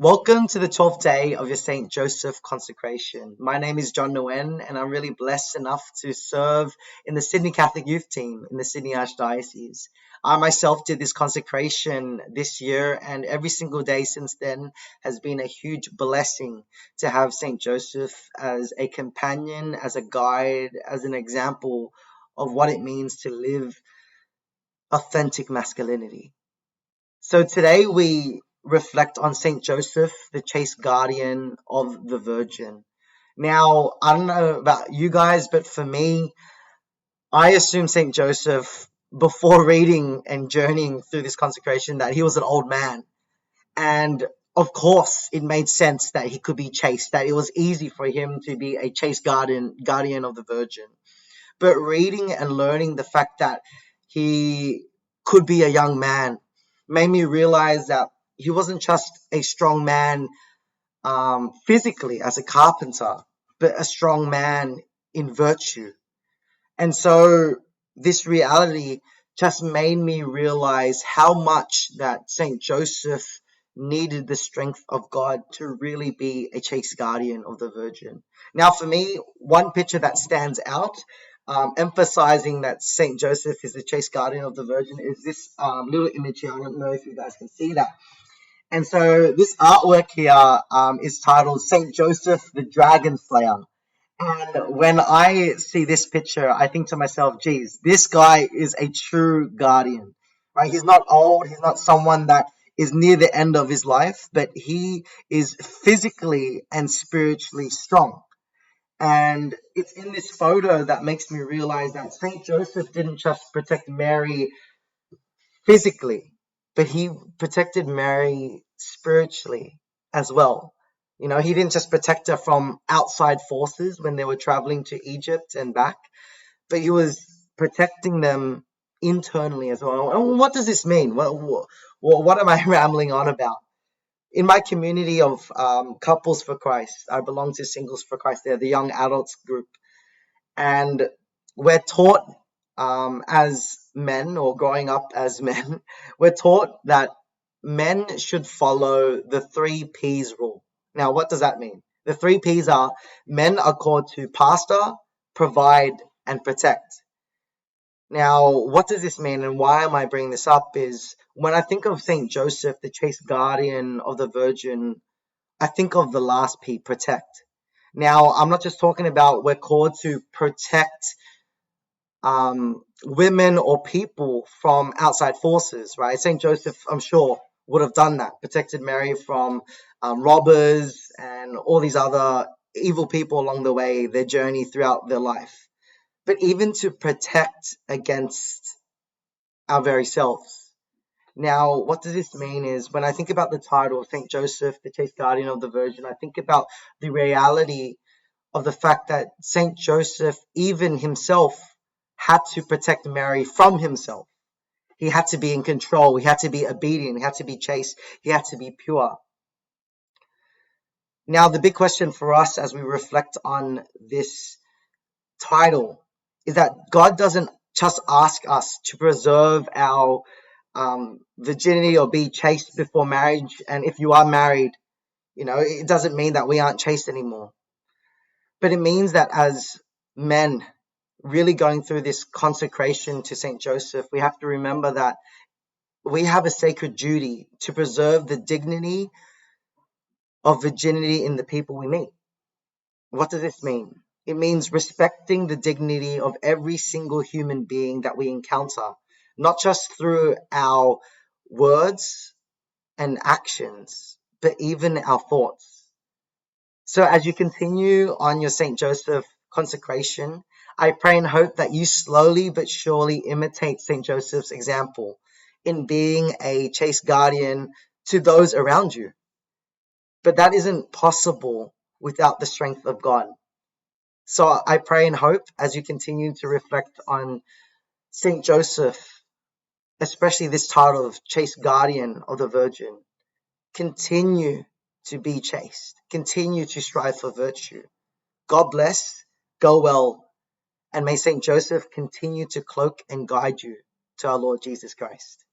Welcome to the 12th day of your St. Joseph consecration. My name is Nguyen, and I'm really blessed enough to serve in the Sydney Catholic Youth Team in the Sydney Archdiocese. I myself did this consecration this year, and every single day since then has been a huge blessing to have St. Joseph as a companion, as a guide, as an example of what it means to live authentic masculinity. So today we reflect on Saint Joseph, the chaste guardian of the Virgin. Now, I don't know about you guys, but for me, I assume Saint Joseph, before reading and journeying through this consecration, that he was an old man. And of course, it made sense that he could be chaste, that it was easy for him to be a chaste guardian of the Virgin. But reading and learning the fact that he could be a young man made me realize that he wasn't just a strong man physically as a carpenter, but a strong man in virtue. And so this reality just made me realize how much that Saint Joseph needed the strength of God to really be a chaste guardian of the Virgin. Now, for me, one picture that stands out, emphasizing that Saint Joseph is the chaste guardian of the Virgin, is this little image here. I don't know if you guys can see that. And so this artwork here is titled Saint Joseph the Dragon Slayer. And when I see this picture, I think to myself, geez, this guy is a true guardian, right? He's not old. He's not someone that is near the end of his life, but he is physically and spiritually strong. And it's in this photo that makes me realize that Saint Joseph didn't just protect Mary physically, but he protected Mary spiritually as well. You know, he didn't just protect her from outside forces when they were traveling to Egypt and back, but he was protecting them internally as well. And what does this mean? What am I rambling on about? In my community of couples for Christ, I belong to Singles for Christ. They're the young adults group. And we're taught as men, or growing up as men, we're taught that men should follow the 3 P's rule. Now, what does that mean? The 3 P's are: men are called to pastor, provide, and protect. Now, what does this mean, and why am I bringing this up? Is when I think of Saint Joseph, the chaste guardian of the Virgin, I think of the last P, protect. Now, I'm not just talking about we're called to protect women or people from outside forces, right? Saint Joseph, I'm sure, would have done that, protected Mary from robbers and all these other evil people along the way, their journey throughout their life. But even to protect against our very selves. Now, what does this mean is when I think about the title, Saint Joseph, the chaste guardian of the Virgin, I think about the reality of the fact that Saint Joseph, even himself, had to protect Mary from himself. He had to be in control. He had to be obedient. He had to be chaste. He had to be pure. Now, the big question for us as we reflect on this title is that God doesn't just ask us to preserve our virginity or be chaste before marriage. And if you are married, you know, it doesn't mean that we aren't chaste anymore. But it means that as men really going through this consecration to Saint Joseph, we have to remember that we have a sacred duty to preserve the dignity of virginity in the people we meet. What does this mean? It means respecting the dignity of every single human being that we encounter, not just through our words and actions, but even our thoughts. So as you continue on your St. Joseph consecration, I pray and hope that you slowly but surely imitate St. Joseph's example in being a chaste guardian to those around you. But that isn't possible without the strength of God. So I pray and hope as you continue to reflect on St. Joseph, especially this title of chaste guardian of the Virgin, continue to be chaste, continue to strive for virtue. God bless, go well, and may St. Joseph continue to cloak and guide you to our Lord Jesus Christ.